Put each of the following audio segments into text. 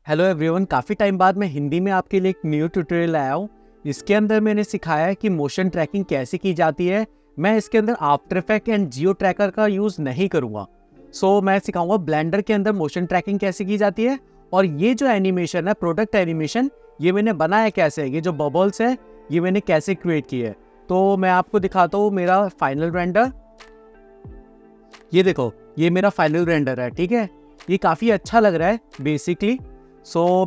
Hello everyone, काफ़ी time बाद मैं हिंदी में आपके लिए एक न्यू ट्यूटोरियल लाया हूँ। इसके अंदर मैंने सिखाया है कि मोशन ट्रैकिंग कैसे की जाती है। मैं इसके अंदर after effect and Jio tracker का यूज़ नहीं करूँगा। मैं सिखाऊंगा ब्लेंडर के अंदर मोशन ट्रैकिंग कैसे की जाती है। और ये जो एनिमेशन है, प्रोडक्ट एनिमेशन, ये मैंने बनाया कैसे है, ये जो बबल्स है ये मैंने कैसे क्रिएट की है। तो मैं आपको दिखाता हूँ मेरा फाइनल रेंडर। ये देखो, ये मेरा फाइनल रेंडर है, ठीक है। ये काफ़ी अच्छा लग रहा है बेसिकली।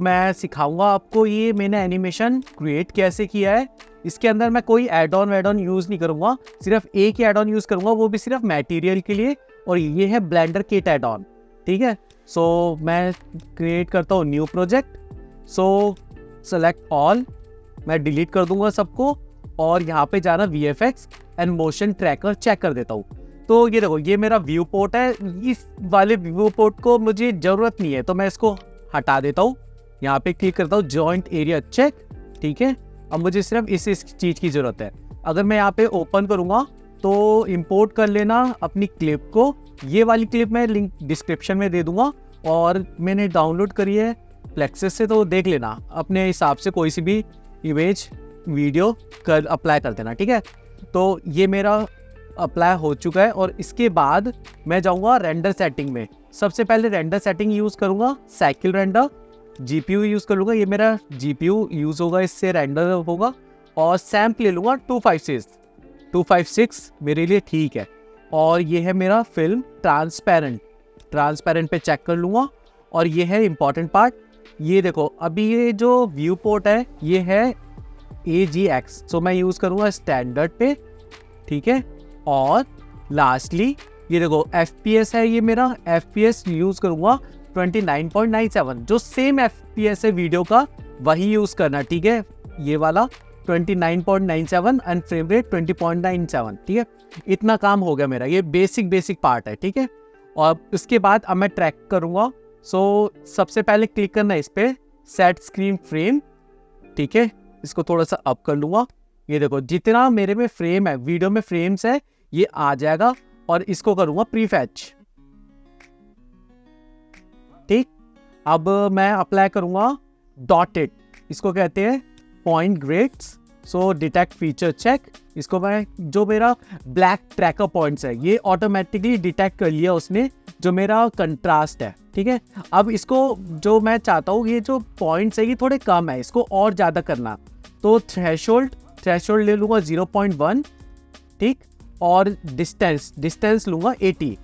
मैं सिखाऊंगा आपको ये मैंने एनिमेशन क्रिएट कैसे किया है। इसके अंदर मैं कोई एड ऑन यूज़ नहीं करूँगा, सिर्फ एक ही एड ऑन यूज़ करूँगा, वो भी सिर्फ मटेरियल के लिए। और ये है ब्लेंडर किट एड ऑन, ठीक है। मैं क्रिएट करता हूँ न्यू प्रोजेक्ट। सेलेक्ट ऑल, मैं डिलीट कर दूंगा सबको और यहाँ पे जाना VFX and motion tracker check कर देता हूँ। तो ये देखो, ये मेरा व्यू पोर्ट है। इस वाले व्यू पोर्ट को मुझे ज़रूरत नहीं है, तो मैं इसको हटा देता हूँ। यहाँ पे क्लिक करता हूँ जॉइंट एरिया चेक, ठीक है। अब मुझे सिर्फ इस चीज़ की ज़रूरत है। अगर मैं यहाँ पे ओपन करूँगा तो इंपोर्ट कर लेना अपनी क्लिप को। ये वाली क्लिप मैं लिंक डिस्क्रिप्शन में दे दूँगा और मैंने डाउनलोड करी है प्लेक्सिस से, तो देख लेना अपने हिसाब से कोई सी भी इमेज वीडियो कर अप्लाई कर देना, ठीक है। तो ये मेरा अप्लाई हो चुका है और इसके बाद मैं जाऊंगा रेंडर सेटिंग में। सबसे पहले रेंडर सेटिंग यूज़ करूंगा, साइकिल रेंडर। GPU यूज़ कर लूँगा, ये मेरा GPU यूज़ होगा, इससे रेंडर होगा। और सैम्प ले लूँगा 256 मेरे लिए ठीक है। और ये है मेरा फिल्म ट्रांसपेरेंट पे चेक कर लूँगा। और ये है इम्पॉर्टेंट पार्ट, ये देखो, अभी ये जो व्यू पोर्ट है ये है AGX, मैं यूज़ करूँगा स्टैंडर्ड पे, ठीक है। और लास्टली ये देखो FPS है, ये मेरा FPS यूज़ करूँगा 29.97, जो सेम FPS है वीडियो का वही यूज़ करना, ठीक है। ये वाला 29.97 एंड फ्रेम रेट 20.97, ठीक है। इतना काम हो गया मेरा, ये बेसिक पार्ट है, ठीक है। और उसके बाद अब मैं ट्रैक करूँगा। सबसे पहले क्लिक करना है इस पर, सेट स्क्रीन फ्रेम, ठीक है। इसको थोड़ा सा अप कर लूँगा। ये देखो, जितना मेरे में फ्रेम है, वीडियो में फ्रेम्स है, ये आ जाएगा। और इसको करूँगा प्रीफैच, ठीक। अब मैं अप्लाई करूँगा डॉटेड, इसको कहते हैं point grades. Detect feature check, इसको मैं, जो मेरा ब्लैक ट्रैकर पॉइंट्स है ये ऑटोमेटिकली डिटेक्ट कर लिया उसने, जो मेरा कंट्रास्ट है, ठीक है। अब इसको जो मैं चाहता हूँ, ये जो पॉइंट्स है ये थोड़े कम है, इसको और ज़्यादा करना। तो थ्रेशोल्ड ले लूँगा 0.1, ठीक। और डिस्टेंस लूँगा 80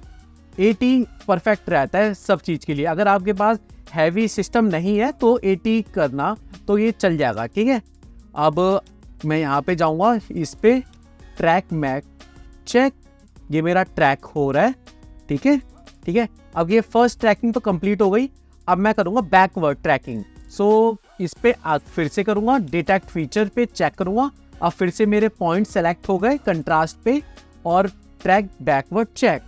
परफेक्ट रहता है सब चीज़ के लिए। अगर आपके पास हैवी सिस्टम नहीं है तो 80 करना, तो ये चल जाएगा, ठीक है। अब मैं यहाँ पे जाऊँगा, इस पे ट्रैक मैक चेक, ये मेरा ट्रैक हो रहा है, ठीक है। अब ये फर्स्ट ट्रैकिंग तो कंप्लीट हो गई। अब मैं करूँगा बैकवर्ड ट्रैकिंग। इस पे फिर से करूँगा, डिटेक्ट फीचर पे चेक करूँगा। अब फिर से मेरे पॉइंट सेलेक्ट हो गए कंट्रास्ट पे, और ट्रैक बैकवर्ड चेक।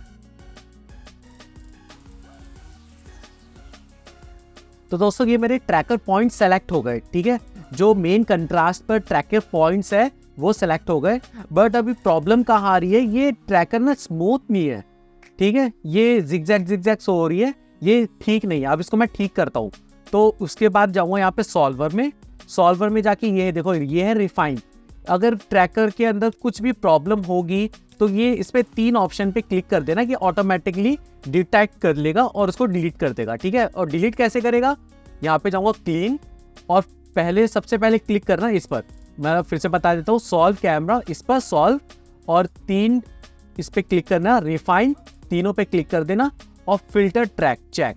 तो दोस्तों, ये मेरे ट्रैकर पॉइंट सेलेक्ट हो गए, ठीक है। जो मेन कंट्रास्ट पर ट्रैकर पॉइंट्स है वो सेलेक्ट हो गए। बट अभी प्रॉब्लम कहाँ आ रही है, ये ट्रैकर ना स्मूथ नहीं है, ठीक है। ये जिगजैग हो रही है, ये ठीक नहीं है। अब इसको मैं ठीक करता हूँ। तो उसके बाद जाऊँगा यहाँ पे सॉल्वर में जाके, ये देखो, ये है रिफाइन। अगर ट्रैकर के अंदर कुछ भी प्रॉब्लम होगी तो ये इस पे 3 ऑप्शन पे क्लिक कर देना कि ऑटोमेटिकली डिटेक्ट कर लेगा और उसको डिलीट कर देगा, ठीक है। और डिलीट कैसे करेगा, यहाँ पे जाऊँगा क्लीन, और सबसे पहले क्लिक करना इस पर। मैं फिर से बता देता हूँ, सॉल्व कैमरा, इस पर सॉल्व, और 3 इस पे क्लिक करना, रिफाइन, तीनों पे क्लिक कर देना, और फिल्टर ट्रैक चेक,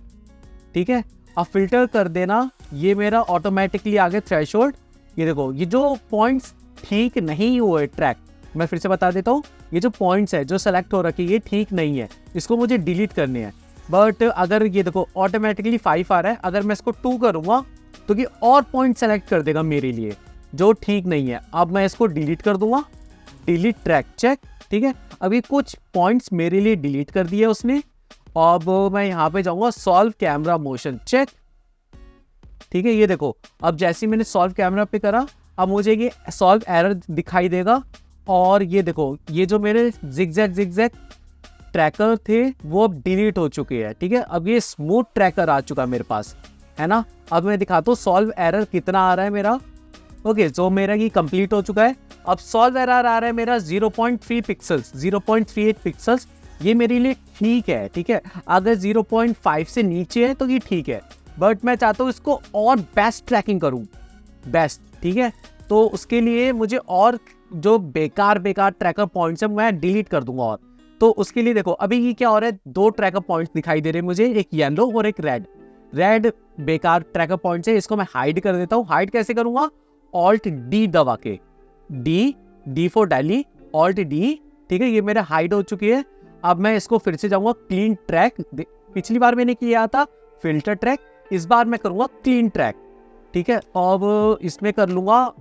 ठीक है। अब फिल्टर कर देना, ये मेरा ऑटोमेटिकली आ गया थ्रेशोल्ड। ये देखो, ये जो पॉइंट्स ठीक नहीं हुए ट्रैक, मैं फिर से बता देता हूँ, ये जो पॉइंट्स है जो सेलेक्ट हो रखी है ये ठीक नहीं है, इसको मुझे डिलीट करने हैं। बट अगर ये देखो ऑटोमेटिकली 5 आ रहा है, अगर मैं इसको 2 करूँगा तो ये और पॉइंट सेलेक्ट कर देगा मेरे लिए जो ठीक नहीं है। अब मैं इसको डिलीट कर दूंगा, डिलीट ट्रैक चेक, ठीक है। अभी कुछ पॉइंट्स मेरे लिए डिलीट कर दिए उसने। अब मैं यहाँ पे जाऊँगा, सॉल्व कैमरा मोशन चेक, ठीक है। ये देखो, अब जैसे ही मैंने सॉल्व कैमरा पे करा, अब मुझे ये सॉल्व एरर दिखाई देगा। और ये देखो, ये जो मेरे जिगजैग ट्रैकर थे वो अब डिलीट हो चुके हैं, ठीक है। अब ये स्मूथ ट्रैकर आ चुका मेरे पास, है ना। अब मैं दिखाता हूँ सॉल्व एरर कितना आ रहा है मेरा। ओके, तो मेरा ये कंप्लीट हो चुका है। अब सॉल्व एरर आ रहा है मेरा 0.3 पिक्सल्स, 0.38 पिक्सल्स। ये मेरे लिए ठीक है, ठीक है। अगर 0.5 से नीचे है तो ये ठीक है, बट मैं चाहता हूँ इसको और बेस्ट ट्रैकिंग करूँ, बेस्ट, ठीक है। तो उसके लिए मुझे और जो बेकार ट्रैकर पॉइंट्स है मैं डिलीट कर दूंगा। और तो उसके लिए देखो अभी ये क्या हो रहा है, 2 ट्रैकर पॉइंट्स दिखाई दे रहे हैं मुझे, एक येलो और एक रेड बेकार ट्रैकर पॉइंट्स है। इसको मैं हाइड कर देता हूँ। हाइड कैसे करूंगा, ऑल्ट डी दबा के, D for daily, alt D, ठीक है। ये मेरा हाइड हो चुकी है। अब मैं इसको फिर से जाऊंगा क्लीन ट्रैक। पिछली बार मैंने किया था फिल्टर ट्रैक, इस बार मैं करूंगा क्लीन ट्रैक, ठीक है। अब इसमें कर लूंगा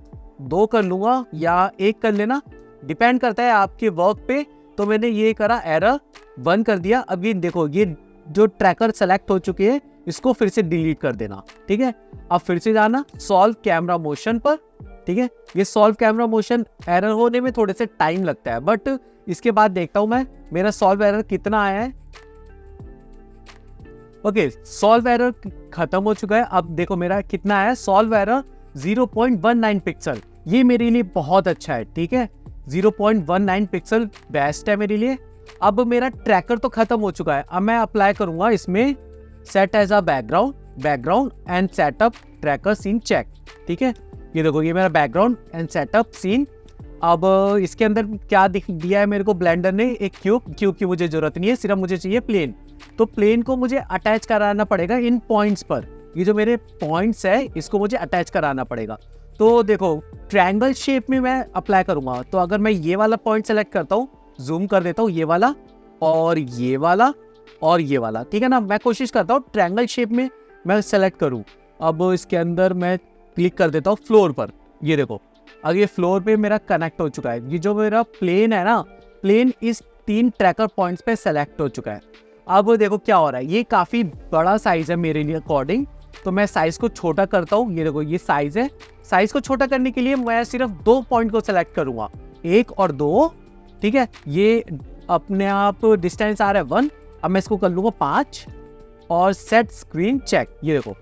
2 कर लूंगा या 1 कर लेना, डिपेंड करता है आपके वर्क पे। तो मैंने ये करा, एरर 1 कर दिया। अब ये देखो ये जो ट्रैकर सेलेक्ट हो चुकी है, इसको फिर से डिलीट कर देना, ठीक है। अब फिर से जाना सॉल्व कैमरा मोशन पर, ठीक है। ये सॉल्व कैमरा मोशन एरर होने में थोड़े से टाइम लगता है, बट इसके बाद देखता हूं मैं मेरा सॉल्व एरर कितना आया है। ओके, सॉल्व एरर खत्म हो चुका है। अब देखो मेरा कितना आया, सॉल्व एरर 0.19 पिक्सल। ये मेरे लिए बहुत अच्छा है, ठीक है। 0.19 पिक्सल बेस्ट है मेरे लिए। अब मेरा ट्रैकर तो खत्म हो चुका है। अब मैं अप्लाई करूंगा इसमें set as a background and setup tracker scene check, ठीक है। ये देखो ये मेरा बैकग्राउंड एंड सेटअप सीन। अब इसके अंदर क्या दिया है मेरे को ब्लेंडर ने, एक क्यूब की मुझे जरूरत नहीं है, सिर्फ मुझे चाहिए प्लेन। तो प्लेन को मुझे अटैच कराना पड़ेगा इन पॉइंट्स पर। ये जो मेरे पॉइंट्स है इसको मुझे अटैच कराना पड़ेगा। तो देखो ट्रायंगल शेप में मैं अप्लाई करूंगा। तो अगर मैं ये वाला पॉइंट सेलेक्ट करता हूँ, जूम कर देता हूँ, ये वाला और ये वाला और ये वाला, ठीक है ना। मैं कोशिश करता हूँ ट्रायंगल शेप में मैं सेलेक्ट करूँ। अब इसके अंदर मैं क्लिक कर देता हूँ फ्लोर पर। ये देखो अब ये फ्लोर पे मेरा कनेक्ट हो चुका है। ये जो मेरा प्लेन है ना, प्लेन इस 3 ट्रैकर पॉइंट्स पे सेलेक्ट हो चुका है। अब देखो क्या हो रहा है, ये काफ़ी बड़ा साइज़ है मेरे लिए अकॉर्डिंग। तो मैं साइज़ को छोटा करता हूँ। ये देखो ये साइज़ है। साइज़ को छोटा करने के लिए मैं सिर्फ 2 पॉइंट को सेलेक्ट करूँगा, 1 और 2, ठीक है। ये अपने आप डिस्टेंस आ रहा है 1। अब मैं इसको कर लूँगा 5 और सेट स्क्रीन चेक। ये देखो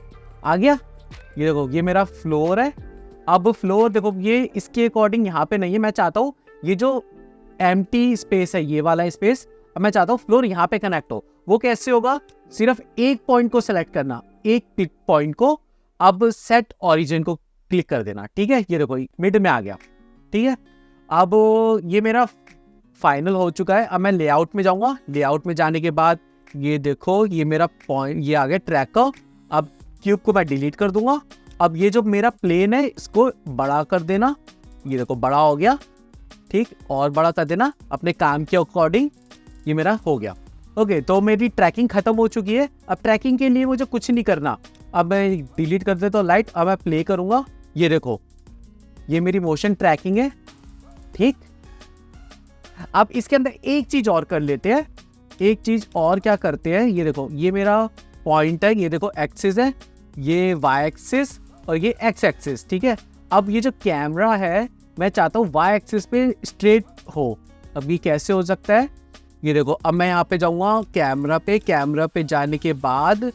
आ गया। ये देखो ये मेरा फ्लोर है। अब फ्लोर देखो ये इसके अकॉर्डिंग यहाँ पे नहीं है। मैं चाहता हूँ ये जो एम्प्टी स्पेस है, ये वाला स्पेस, अब मैं चाहता हूँ फ्लोर यहाँ पे कनेक्ट हो। वो कैसे होगा, सिर्फ एक पॉइंट को सेलेक्ट करना, एक क्लिक पॉइंट को। अब सेट ओरिजिन को क्लिक कर देना, ठीक है। ये देखो मिड में आ गया, ठीक है। अब ये मेरा फाइनल हो चुका है। अब मैं लेआउट में जाऊंगा। लेआउट में जाने के बाद ये देखो ये मेरा पॉइंट ये आ गया ट्रैकर। अब क्यूब को मैं डिलीट कर दूंगा। अब ये जो मेरा प्लेन है इसको बड़ा कर देना। ये देखो बड़ा हो गया, ठीक, और बड़ा कर देना अपने काम के अकॉर्डिंग। ये मेरा हो गया। ओके, तो मेरी ट्रैकिंग खत्म हो चुकी है। अब ट्रैकिंग के लिए मुझे कुछ नहीं करना। अब मैं डिलीट कर देता हूँ लाइट। अब मैं प्ले करूंगा। ये देखो ये मेरी मोशन ट्रैकिंग है, ठीक। अब इसके अंदर एक चीज और कर लेते हैं। एक चीज और क्या करते हैं, ये देखो ये मेरा पॉइंट है, ये देखो एक्सिस है, ये वाई एक्सिस और ये एक्स एक्सिस, ठीक है। अब ये जो कैमरा है मैं चाहता हूँ वाई एक्सिस पे स्ट्रेट हो। अब ये कैसे हो सकता है, ये देखो अब मैं यहाँ पे जाऊँगा कैमरा पे जाने के बाद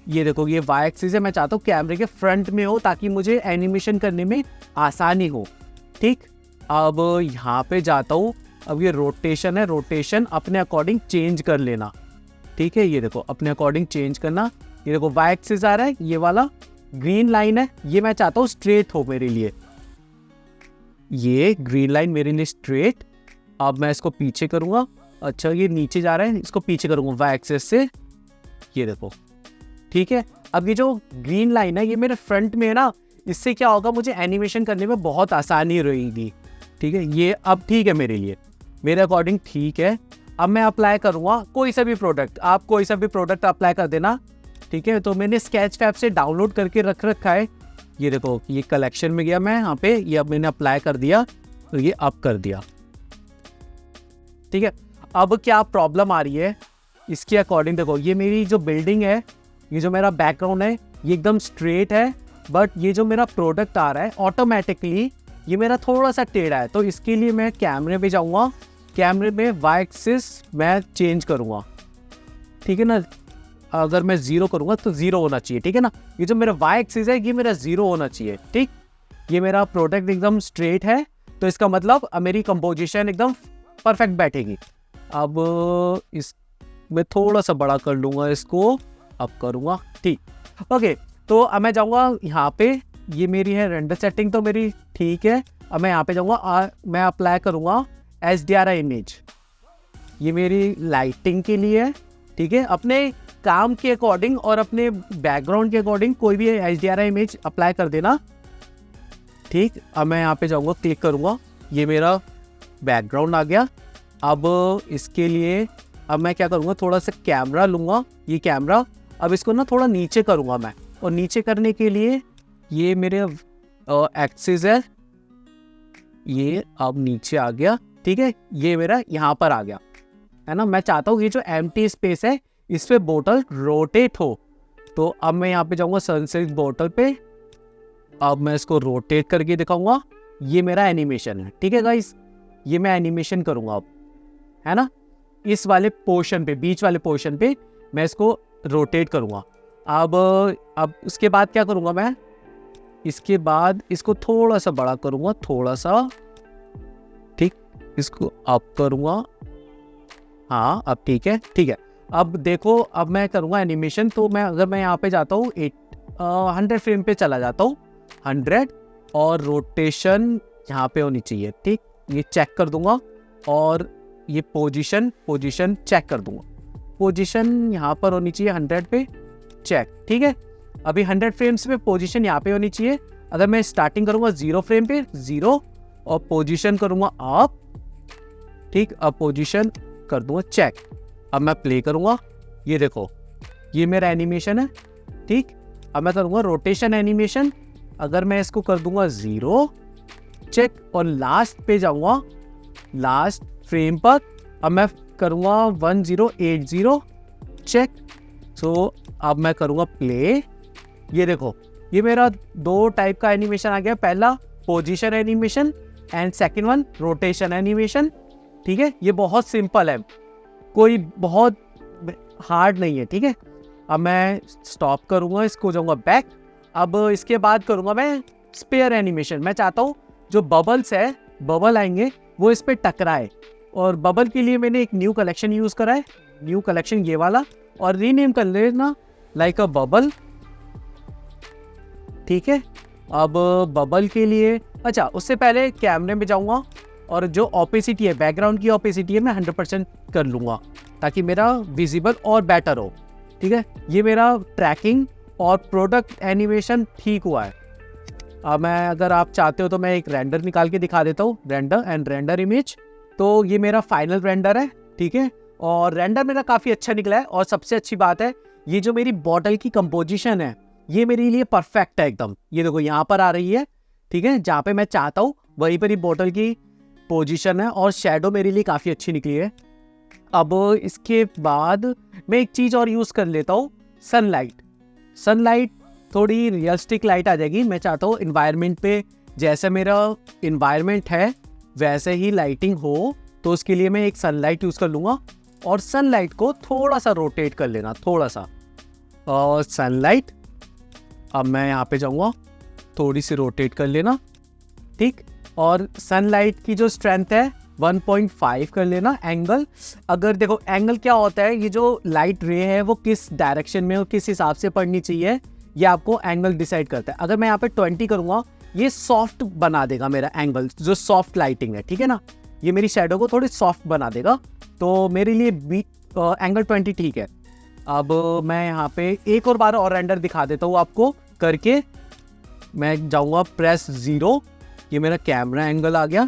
ये देखो ये वाई एक्सिस है। मैं चाहता हूँ कैमरे के फ्रंट में हो ताकि मुझे एनिमेशन करने में आसानी हो, ठीक। अब यहाँ पे जाता हूँ। अब ये रोटेशन है, रोटेशन अपने अकॉर्डिंग चेंज कर लेना, ठीक है। ये देखो अपने अकॉर्डिंग चेंज करना। ये देखो वाई एक्सिस आ रहा है, ये वाला ग्रीन लाइन है, ये मैं चाहता हूँ स्ट्रेट हो मेरे लिए। ये ग्रीन लाइन मेरे लिए स्ट्रेट। अब मैं इसको पीछे करूँगा। अच्छा ये नीचे जा रहा है, इसको पीछे करूँगा वाई एक्सिस से। ये देखो ठीक है। अब ये जो ग्रीन लाइन है ये मेरे फ्रंट में है ना, इससे क्या होगा मुझे एनिमेशन करने में बहुत आसानी रहेगी, ठीक है। ये अब ठीक है मेरे लिए, मेरे अकॉर्डिंग ठीक है। अब मैं अप्लाई करूँगा कोई सा भी प्रोडक्ट, आप कोई सा भी प्रोडक्ट अप्लाई कर देना, ठीक है। तो मैंने स्केचफैब से डाउनलोड करके रख रखा है। ये देखो ये कलेक्शन में गया मैं यहाँ पे, ये अब मैंने अप्लाई कर दिया तो ये अप कर दिया, ठीक है। अब क्या प्रॉब्लम आ रही है इसके अकॉर्डिंग, देखो ये मेरी जो बिल्डिंग है, ये जो मेरा बैकग्राउंड है ये एकदम स्ट्रेट है, बट ये जो मेरा प्रोडक्ट आ रहा है ऑटोमेटिकली ये मेरा थोड़ा सा टेढ़ा है। तो इसके लिए मैं कैमरे पे जाऊँगा, कैमरे में वाई एक्सिस मैं चेंज करूँगा, ठीक है ना। अगर मैं 0 करूँगा तो 0 होना चाहिए, ठीक है ना। ये जो मेरा वाई एक्सिस है ये मेरा 0 होना चाहिए, ठीक। ये मेरा प्रोडक्ट एकदम स्ट्रेट है, तो इसका मतलब मेरी कंपोजिशन एकदम परफेक्ट बैठेगी। अब इस मैं थोड़ा सा बड़ा कर लूँगा इसको, अब करूँगा, ठीक। ओके, तो अब मैं जाऊँगा यहाँ पे, ये मेरी है रेंडर सेटिंग तो मेरी ठीक है। अब मैं यहाँ पे जाऊँगा, मैं अप्लाई करूँगा HDRI इमेज, ये मेरी लाइटिंग के लिए है, ठीक है। अपने काम के अकॉर्डिंग और अपने बैकग्राउंड के अकॉर्डिंग कोई भी HDRI इमेज अप्लाई कर देना, ठीक। अब मैं यहाँ पे जाऊँगा, क्लिक करूँगा, ये मेरा बैकग्राउंड आ गया। अब इसके लिए अब मैं क्या करूँगा, थोड़ा सा कैमरा लूँगा, ये कैमरा, अब इसको ना थोड़ा नीचे करूँगा मैं, और नीचे करने के लिए ये मेरे एक्सिस है, ये अब नीचे आ गया, ठीक है। ये मेरा यहाँ पर आ गया, है ना। मैं चाहता हूँ ये जो एम्प्टी स्पेस है इस पे बोतल रोटेट हो, तो अब मैं यहाँ पे जाऊँगा सनसेट बोतल पे, अब मैं इसको रोटेट करके दिखाऊंगा। ये मेरा एनिमेशन है, ठीक है गाइस, ये मैं एनिमेशन करूँगा अब, है ना। इस वाले पोर्शन पे, बीच वाले पोर्शन पे मैं इसको रोटेट करूँगा। अब उसके बाद क्या करूँगा मैं, इसके बाद इसको थोड़ा सा बड़ा करूँगा, थोड़ा सा, ठीक। इसको अप करूँगा, हाँ अब ठीक है, ठीक है। अब देखो, अब मैं करूँगा एनिमेशन, तो अगर मैं यहाँ पे जाता हूँ 100 फ्रेम पे चला जाता हूँ, 100, और रोटेशन यहाँ पे होनी चाहिए, ठीक। ये चेक कर दूंगा, और ये पोजीशन चेक कर दूंगा, पोजीशन यहाँ पर होनी चाहिए 100 पे, चेक, ठीक है। अभी 100 फ्रेम्स पे पोजीशन यहाँ पे होनी चाहिए। अगर मैं स्टार्टिंग करूँगा 0 फ्रेम पे, 0, और पोजीशन करूँगा अप, ठीक। अब पोजीशन कर दूंगा चेक। अब मैं प्ले करूँगा, ये देखो, ये मेरा एनिमेशन है, ठीक। अब मैं करूँगा रोटेशन एनिमेशन, अगर मैं इसको कर दूंगा 0, चेक, और लास्ट पे जाऊँगा, लास्ट फ्रेम पर, अब मैं करूँगा 1080, चेक। सो अब मैं करूँगा प्ले, ये देखो, ये मेरा 2 टाइप का एनिमेशन आ गया, पहला position animation and second one rotation animation, ठीक है। ये बहुत सिंपल है, कोई बहुत हार्ड नहीं है, ठीक है। अब मैं स्टॉप करूँगा, इसको जाऊँगा बैक। अब इसके बाद करूँगा मैं स्पेयर एनिमेशन। मैं चाहता हूँ जो बबल्स है, बबल आएंगे वो इस पर टकराए, और बबल के लिए मैंने एक न्यू कलेक्शन यूज़ करा है, न्यू कलेक्शन ये वाला, और रीनेम कर लेना लाइक अ बबल, ठीक है। अब बबल के लिए, अच्छा उससे पहले कैमरे में जाऊँगा, और जो ओपेसिटी है, बैकग्राउंड की ओपेसिटी है, मैं 100% कर लूँगा, ताकि मेरा विजिबल और बेटर हो, ठीक है। ये मेरा ट्रैकिंग और प्रोडक्ट एनिमेशन ठीक हुआ है। अब मैं, अगर आप चाहते हो तो मैं एक रेंडर निकाल के दिखा देता हूँ, रेंडर एंड रेंडर इमेज। तो ये मेरा फाइनल रेंडर है, ठीक है, और रेंडर मेरा काफ़ी अच्छा निकला है। और सबसे अच्छी बात है, ये जो मेरी बॉटल की कंपोजिशन है ये मेरे लिए परफेक्ट है एकदम। ये देखो यहाँ पर आ रही है, ठीक है, जहाँ पे मैं चाहता हूँ वहीं पर ही बॉटल की पोजीशन है, और शेडो मेरे लिए काफ़ी अच्छी निकली है। अब इसके बाद मैं एक चीज़ और यूज़ कर लेता हूँ, सनलाइट, थोड़ी रियलिस्टिक लाइट आ जाएगी। मैं चाहता हूँ इन्वायरमेंट पे जैसे मेरा इन्वायरमेंट है वैसे ही लाइटिंग हो, तो उसके लिए मैं एक सनलाइट यूज़ कर लूँगा, और सनलाइट को थोड़ा सा रोटेट कर लेना, थोड़ा सा, और सनलाइट, अब मैं यहाँ पे जाऊँगा, थोड़ी सी रोटेट कर लेना, ठीक। और सनलाइट की जो स्ट्रेंथ है 1.5 कर लेना एंगल। अगर देखो एंगल क्या होता है, ये जो लाइट रे है वो किस डायरेक्शन में और किस हिसाब से पड़नी चाहिए, ये आपको एंगल डिसाइड करता है। अगर मैं यहाँ पे 20 करूँगा, ये सॉफ्ट बना देगा मेरा एंगल, जो सॉफ्ट लाइटिंग है, ठीक है ना, ये मेरी शैडो को थोड़ी सॉफ्ट बना देगा, तो मेरे लिए एंगल 20 ठीक है। अब मैं यहाँ पे एक और बार और रेंडर दिखा देता हूँ आपको करके। मैं जाऊँगा प्रेस 0, ये मेरा कैमरा एंगल आ गया,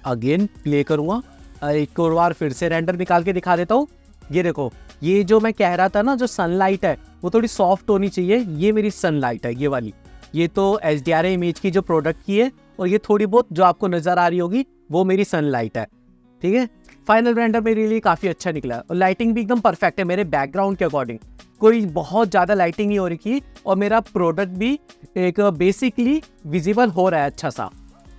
अगेन प्ले करूँगा, एक और बार फिर से रेंडर निकाल के दिखा देता हूँ। ये देखो, ये जो मैं कह रहा था ना, जो सनलाइट है वो थोड़ी सॉफ्ट होनी चाहिए, ये मेरी सनलाइट है, ये वाली। ये तो HDRI इमेज की जो प्रोडक्ट की है, और ये थोड़ी बहुत जो आपको नज़र आ रही होगी वो मेरी सनलाइट है, ठीक है। फाइनल रेंडर मेरे लिए काफ़ी अच्छा निकला, और लाइटिंग भी एकदम परफेक्ट है मेरे बैकग्राउंड के अकॉर्डिंग, कोई बहुत ज़्यादा लाइटिंग नहीं हो रही, और मेरा प्रोडक्ट भी एक बेसिकली विजिबल हो रहा है अच्छा सा।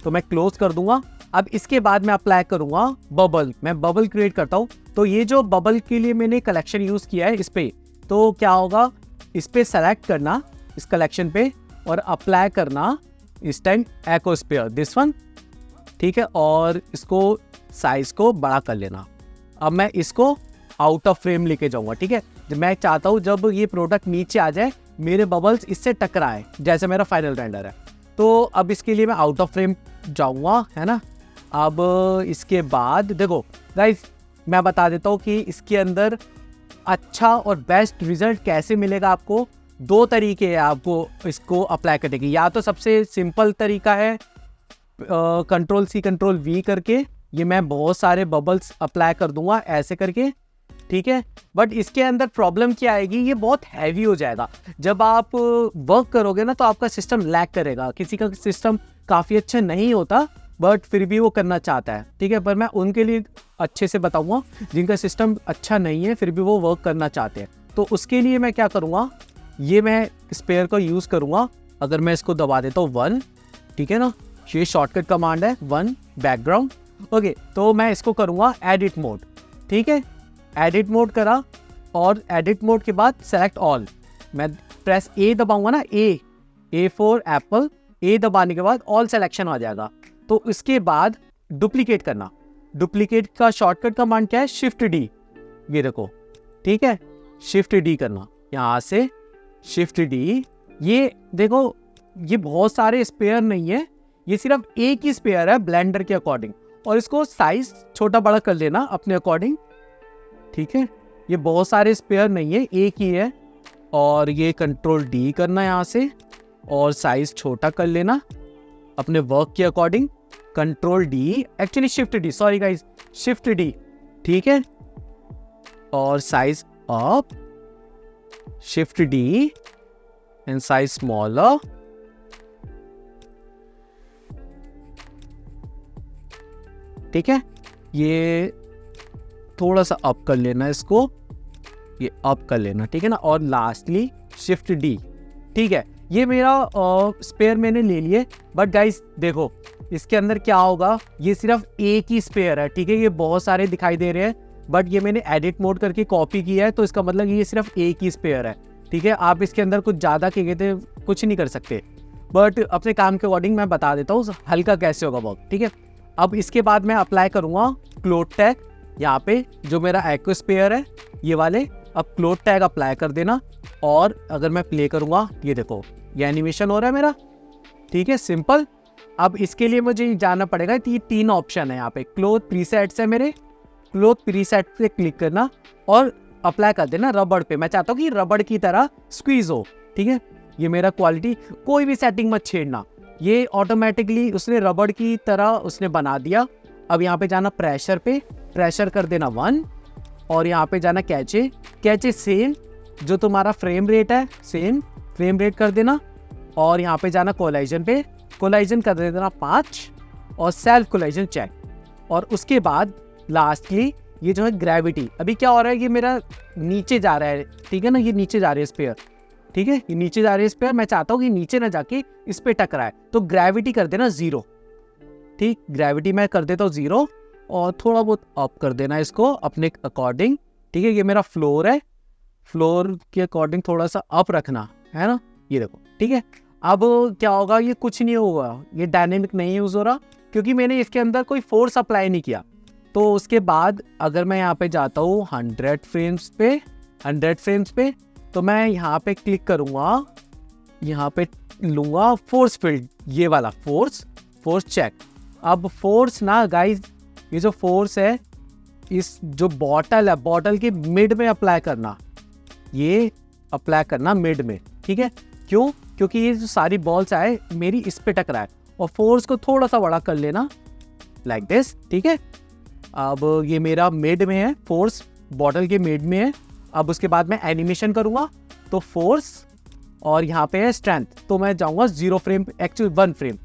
तो मैं क्लोज कर दूंगा। अब इसके बाद मैं अप्लाई करूँगा बबल। मैं बबल क्रिएट करता हूँ। तो ये जो बबल के लिए मैंने कलेक्शन यूज़ किया है इस पर, तो क्या होगा, इस पर सेलेक्ट करना इस कलेक्शन पे और अप्लाई करना इस टाइम एक्वास्फीयर, दिस वन, ठीक है। और इसको साइज को बड़ा कर लेना। अब मैं इसको आउट ऑफ फ्रेम लेके जाऊंगा, ठीक है। मैं चाहता हूँ जब ये प्रोडक्ट नीचे आ जाए मेरे बबल्स इससे टकराए, जैसे मेरा फाइनल रेंडर है। तो अब इसके लिए मैं आउट ऑफ फ्रेम जाऊंगा, है ना। अब इसके बाद देखो गाइस, मैं बता देता हूँ कि इसके अंदर अच्छा और बेस्ट रिजल्ट कैसे मिलेगा आपको। 2 तरीके हैं आपको इसको अप्लाई करने की। या तो सबसे सिंपल तरीका है कंट्रोल C कंट्रोल V करके, ये मैं बहुत सारे बबल्स अप्लाई कर दूंगा ऐसे करके, ठीक है। बट इसके अंदर प्रॉब्लम क्या आएगी, ये बहुत हैवी हो जाएगा। जब आप वर्क करोगे ना तो आपका सिस्टम लैग करेगा। किसी का सिस्टम काफ़ी अच्छा नहीं होता बट फिर भी वो करना चाहता है, ठीक है। पर मैं उनके लिए अच्छे से बताऊंगा जिनका सिस्टम अच्छा नहीं है फिर भी वो वर्क करना चाहते हैं। तो उसके लिए मैं क्या करूँगा, ये मैं स्पेयर को यूज़ करूँगा। अगर मैं इसको दबा देता हूँ 1, ठीक है ना, ये शॉर्टकट कमांड है 1 बैकग्राउंड, ओके। तो मैं इसको करूँगा एडिट मोड, ठीक है। एडिट मोड करा और एडिट मोड के बाद सेलेक्ट ऑल, मैं प्रेस A दबाऊंगा ना, A फॉर एप्पल, A दबाने के बाद ऑल सेलेक्शन आ जाएगा। तो इसके बाद डुप्लीकेट करना। डुप्लीकेट का शॉर्टकट कमांड क्या है, शिफ्ट D, ये देखो, ठीक है। शिफ्ट D करना, यहाँ से शिफ्ट D। ये देखो, ये बहुत सारे स्पेयर नहीं है, ये सिर्फ एक ही स्पेयर है ब्लेंडर के अकॉर्डिंग। और इसको साइज छोटा बड़ा कर लेना अपने अकॉर्डिंग, ठीक है। ये बहुत सारे स्पेयर नहीं है, एक ही है। और ये कंट्रोल D करना यहाँ से और साइज छोटा कर लेना अपने वर्क के according. Control D, actually shift D, sorry guys, shift D, ठीक है। और size up, shift D and size smaller, ठीक है। ये थोड़ा सा अप कर लेना, इसको ये अप कर लेना, ठीक है ना। और लास्टली शिफ्ट D, ठीक है। ये मेरा स्पेयर मैंने ले लिए। बट गाइस देखो, इसके अंदर क्या होगा, ये सिर्फ एक ही स्पेयर है, ठीक है। ये बहुत सारे दिखाई दे रहे हैं बट ये मैंने एडिट मोड करके कॉपी किया है, तो इसका मतलब ये सिर्फ एक ही स्पेयर है, ठीक है। आप इसके अंदर कुछ ज़्यादा किए थे कुछ नहीं कर सकते। बट अपने काम के अकॉर्डिंग मैं बता देता हूँ हल्का कैसे होगा वर्क, ठीक है। अब इसके बाद मैं अप्लाई करूँगा क्लोथ टैग, यहाँ पे जो मेरा एक्वास्फीयर है ये वाले। अब क्लोथ टैग अप्लाई कर देना। और अगर मैं प्ले करूँगा, ये देखो ये एनिमेशन हो रहा है मेरा, ठीक है, सिंपल। अब इसके लिए मुझे जाना पड़ेगा, ये 3 ऑप्शन है यहाँ पे। क्लोथ प्रीसेट्स है मेरे, क्लोथ प्रीसेट पे क्लिक करना और अप्लाई कर देना रबड़ पे। मैं चाहता हूँ कि रबड़ की तरह स्क्वीज हो, ठीक है। ये मेरा क्वालिटी, कोई भी सेटिंग मत छेड़ना, ये ऑटोमेटिकली उसने रबड़ की तरह उसने बना दिया। अब यहाँ पे जाना प्रेशर पे, प्रेशर कर देना 1 और यहाँ पे जाना कैचे, कैचे सेम जो तुम्हारा फ्रेम रेट है सेम फ्रेम रेट कर देना। और यहाँ पे जाना कोलाइजन पे, कोलाइजन कर देना 5 और सेल्फ कोलाइजन चेक। और उसके बाद लास्टली ये जो है ग्रेविटी, अभी क्या हो रहा है, ये मेरा नीचे जा रहा है, ठीक है ना, ये नीचे जा रही है स्पेयर, ठीक है, ये नीचे जा रही है स्पेयर। मैं चाहता हूँ कि नीचे ना जाके इस पे टकराए, तो ग्रेविटी कर देना 0, ठीक। ग्रेविटी मैं कर देता हूँ 0 और थोड़ा बहुत अप कर देना इसको अपने अकॉर्डिंग, ठीक है। ये मेरा फ्लोर है, फ्लोर के अकॉर्डिंग थोड़ा सा अप रखना है ना, ये देखो, ठीक है। अब क्या होगा, ये कुछ नहीं होगा, ये डायनेमिक नहीं यूज हो रहा क्योंकि मैंने इसके अंदर कोई फोर्स अप्लाई नहीं किया। तो उसके बाद अगर मैं यहाँ पे जाता हूँ 100 फ्रेम्स पे, तो मैं यहाँ पे क्लिक करूँगा, यहाँ पे लूँगा फोर्स फील्ड, ये वाला फोर्स चेक। अब फोर्स ना गाइज, ये जो फोर्स है इस जो बॉटल है, बॉटल के मिड में अप्लाई करना, ये अप्लाई करना मिड में, ठीक है। क्यों? क्योंकि ये जो सारी बॉल्स आए मेरी इस पे टकराए। और फोर्स को थोड़ा सा बड़ा कर लेना लाइक दिस, ठीक है। अब ये मेरा मिड में है, फोर्स बॉटल के मिड में है। अब उसके बाद मैं एनिमेशन करूँगा तो फोर्स और यहाँ पे है स्ट्रेंथ, तो मैं जाऊँगा 0 फ्रेम, एक्चुअली 1 फ्रेम,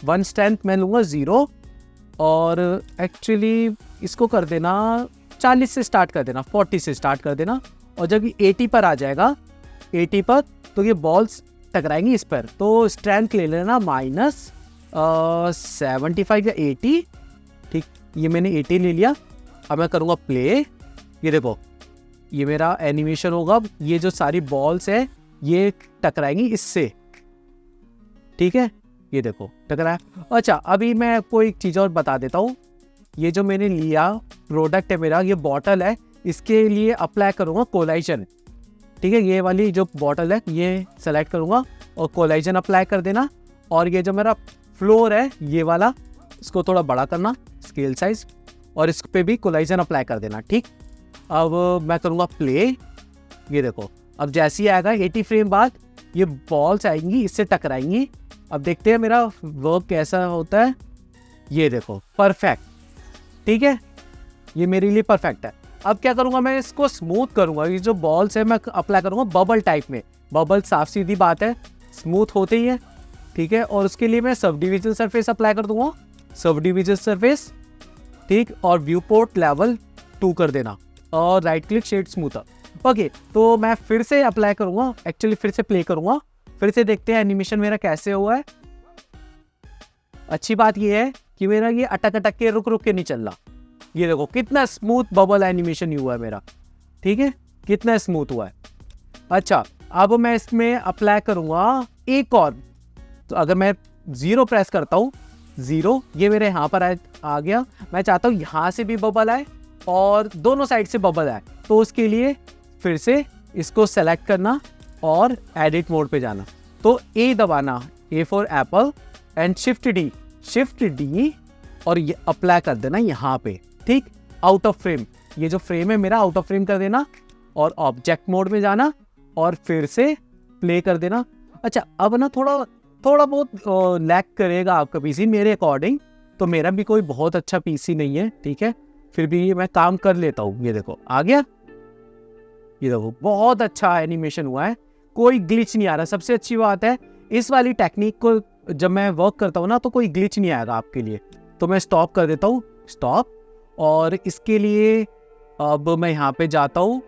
1 स्ट्रेंथ मैं लूँगा 0। और एक्चुअली इसको कर देना 40 से स्टार्ट कर देना, 40 से स्टार्ट कर देना। और जब ये 80 पर आ जाएगा, 80 पर, तो ये बॉल्स टकराएंगी इस पर। तो स्ट्रेंथ ले लेना -75 या 80 ठीक, ये मैंने 80 ले लिया। अब मैं करूँगा प्ले। ये देखो ये मेरा एनिमेशन होगा, ये जो सारी बॉल्स है ये टकराएंगी इससे, ठीक है, ये देखो टकराया। अच्छा अभी मैं आपको एक चीज़ और बता देता हूँ, ये जो मैंने लिया प्रोडक्ट है मेरा, ये बॉटल है, इसके लिए अप्लाई करूँगा कोलाइजन, ठीक है, ये वाली जो बॉटल है ये सेलेक्ट करूँगा और कोलाइजन अप्लाई कर देना। और ये जो मेरा फ्लोर है ये वाला, इसको थोड़ा बड़ा करना स्केल साइज, और इस पे भी कोलाइजन अप्लाई कर देना, ठीक। अब मैं करूँगा प्ले। ये देखो अब जैसे ही आएगा 80 फ्रेम बाद ये बॉल्स आएंगी, इससे टकराएंगी। अब देखते हैं मेरा वर्क कैसा होता है। ये देखो परफेक्ट, ठीक है, ये मेरे लिए परफेक्ट है। अब क्या करूँगा, मैं इसको स्मूथ करूँगा। ये जो बॉल्स है मैं अप्लाई करूँगा बबल टाइप में। बबल साफ सीधी बात है स्मूथ होते ही है, ठीक है। और उसके लिए मैं सब डिविजन सरफेस अप्लाई कर दूंगा, सब डिविजन सरफेस, ठीक। और व्यू पोर्ट लेवल 2 कर देना और right click shade smoother. Okay तो मैं फिर से अप्लाई करूँगा, एक्चुअली फिर से प्ले करूँगा, फिर से देखते हैं एनिमेशन मेरा कैसे हुआ है। अच्छी बात ये है कि मेरा ये अटक अटक के रुक रुक के नहीं चल रहा। ये देखो कितना स्मूथ बबल एनिमेशन हुआ है मेरा, ठीक है, कितना स्मूथ हुआ है। अच्छा अब मैं इसमें अप्लाई करूँगा एक और, तो अगर मैं 0 प्रेस करता हूँ, 0 ये मेरे यहाँ पर आ गया। मैं चाहता हूँ यहाँ से भी बबल आए और दोनों साइड से बबल आए, तो उसके लिए फिर से इसको सेलेक्ट करना और एडिट मोड पे जाना। तो ए दबाना, A for Apple, and shift D और ये अप्लाई कर देना यहाँ पे, ठीक। आउट ऑफ फ्रेम, ये जो फ्रेम है मेरा आउट ऑफ फ्रेम कर देना और ऑब्जेक्ट मोड में जाना और फिर से प्ले कर देना। अच्छा अब ना थोड़ा बहुत लैग करेगा आपका पीसी मेरे अकॉर्डिंग, तो मेरा भी कोई बहुत अच्छा पीसी नहीं है, ठीक है, फिर भी मैं काम कर लेता हूँ। ये देखो आ गया, ये देखो बहुत अच्छा एनिमेशन हुआ है, कोई ग्लिच नहीं आ रहा। सबसे अच्छी बात है इस वाली टेक्निक को जब मैं वर्क करता हूँ ना तो कोई ग्लिच नहीं आएगा आपके लिए। तो मैं स्टॉप कर देता हूँ, स्टॉप। और इसके लिए अब मैं यहाँ पे जाता हूँ,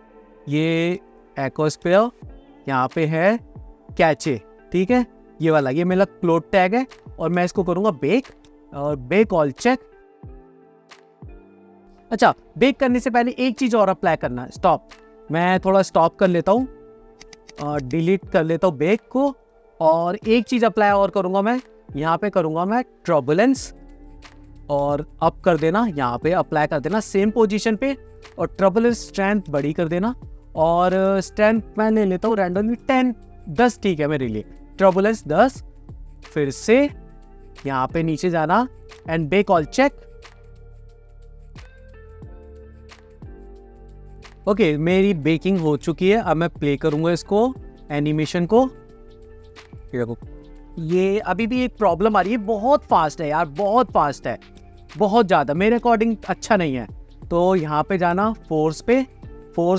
ये एक्वास्फीयर यहाँ पे है कैचे, ठीक है, ये वाला, ये मेरा क्लोड टैग है और मैं इसको करूँगा बेक और बेक ऑल चेक। अच्छा बेक करने से पहले एक चीज़ और अप्लाई करना है, स्टॉप। मैं थोड़ा स्टॉप कर लेता हूँ और डिलीट कर लेता हूँ बेक को, और एक चीज़ अप्लाई और करूँगा मैं, यहाँ पे करूँगा मैं टर्बुलेंस और अप कर देना, यहाँ पे अप्लाई कर देना सेम पोजीशन पे, और टर्बुलेंस स्ट्रेंथ बड़ी कर देना। और स्ट्रेंथ मैं ले लेता हूँ रैंडमली 10 ठीक है मेरे लिए, टर्बुलेंस 10। फिर से यहाँ पे नीचे जाना and bake all check. Okay मेरी बेकिंग हो चुकी है। अब मैं प्ले करूँगा इसको, एनिमेशन को। ये देखो ये अभी भी एक प्रॉब्लम आ रही है, बहुत फास्ट है यार, बहुत फास्ट है, बहुत ज़्यादा मेरे अकॉर्डिंग अच्छा नहीं है। तो यहाँ पे जाना फोर्स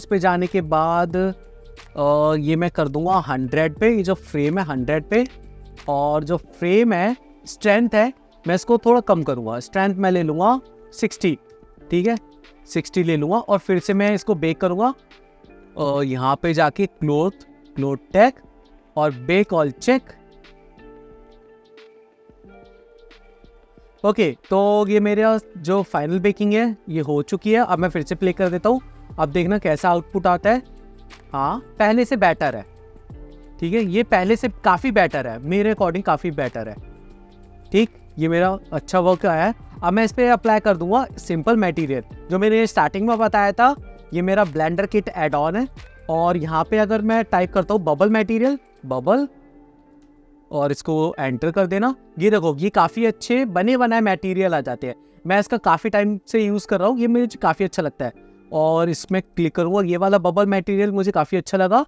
पे जाने के बाद ये मैं कर दूंगा 100 पे, ये जो फ्रेम है 100 पे, और जो फ्रेम है स्ट्रेंथ है मैं इसको थोड़ा कम करूँगा, स्ट्रेंथ मैं ले लूँगा 60, ठीक है, 60 ले लूँगा। और फिर से मैं इसको बेक करूँगा और यहाँ पे जाके क्लोड टैग और बेक ऑल चेक। ओके तो ये मेरा जो फाइनल बेकिंग है ये हो चुकी है। अब मैं फिर से प्ले कर देता हूँ, अब देखना कैसा आउटपुट आता है। हाँ पहले से बेटर है, ठीक है, ये पहले से काफ़ी बेटर है, मेरे अकॉर्डिंग काफ़ी बेटर है, ठीक। ये मेरा अच्छा वर्क आया है। अब मैं इस पर अप्लाई कर दूंगा सिंपल मटेरियल, जो मैंने स्टार्टिंग में बताया था, ये मेरा ब्लेंडर किट एड ऑन है। और यहाँ पे अगर मैं टाइप करता हूँ बबल मटेरियल, बबल, और इसको एंटर कर देना, ये देखो ये काफ़ी अच्छे बने बनाए मटेरियल आ जाते हैं। मैं इसका काफ़ी टाइम से यूज़ कर रहा हूँ, ये मुझे काफ़ी अच्छा लगता है। और इसमें क्लिक करूँगा, ये वाला बबल मटेरियल मुझे काफ़ी अच्छा लगा,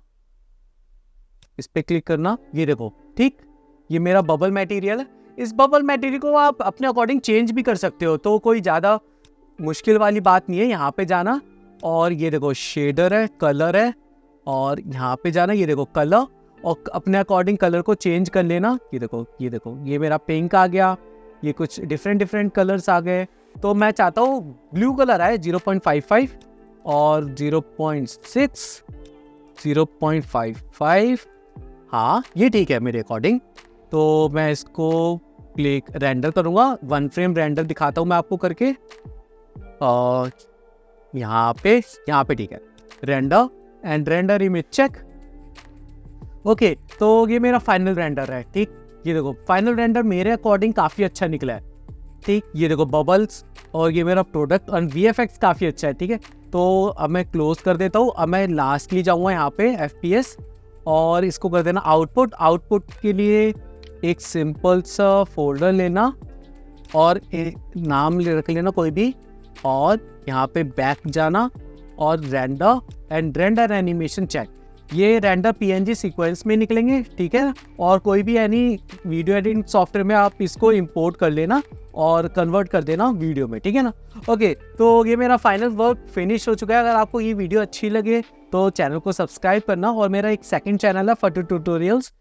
इस पर क्लिक करना, ये देखो, ठीक, ये मेरा बबल मटेरियल है। इस बबल मटेरियल को आप अपने अकॉर्डिंग चेंज भी कर सकते हो, तो कोई ज़्यादा मुश्किल वाली बात नहीं है। यहाँ पे जाना और ये देखो शेडर है, कलर है, और यहाँ पे जाना, ये देखो कलर, और अपने अकॉर्डिंग कलर को चेंज कर लेना। ये देखो ये मेरा पिंक आ गया, ये कुछ डिफरेंट कलर्स आ गए। तो मैं चाहता हूँ ब्लू कलर आए 0.55 और 0.6, 0.55, हाँ ये ठीक है मेरे अकॉर्डिंग। तो मैं इसको क्लिक रेंडर करूँगा, 1 फ्रेम रेंडर दिखाता हूँ मैं आपको करके। और यहाँ पे ठीक है, render and render image check. Okay, तो ये मेरा फाइनल रेंडर है। ठीक, ये देखो फाइनल रेंडर मेरे अकॉर्डिंग काफ़ी अच्छा निकला है। ठीक, ये देखो बबल्स और ये मेरा प्रोडक्ट और VFX काफ़ी अच्छा है। ठीक है, तो अब मैं क्लोज कर देता हूँ। अब मैं लास्टली जाऊँगा यहाँ पे FPS और इसको कर देना आउटपुट के लिए एक सिंपल सा फोल्डर लेना और एक नाम रख लेना कोई भी, और यहाँ पे बैक जाना और render and render animation check. ये रेंडर PNG सीक्वेंस में निकलेंगे। ठीक है, और कोई भी एनी वीडियो एडिटिंग सॉफ्टवेयर में आप इसको इंपोर्ट कर लेना और कन्वर्ट कर देना वीडियो में। ठीक है ना। ओके, तो ये मेरा फाइनल वर्क फिनिश हो चुका है। अगर आपको ये वीडियो अच्छी लगे तो चैनल को सब्सक्राइब करना, और मेरा एक सेकंड चैनल है फटू ट्यूटोरियल्स,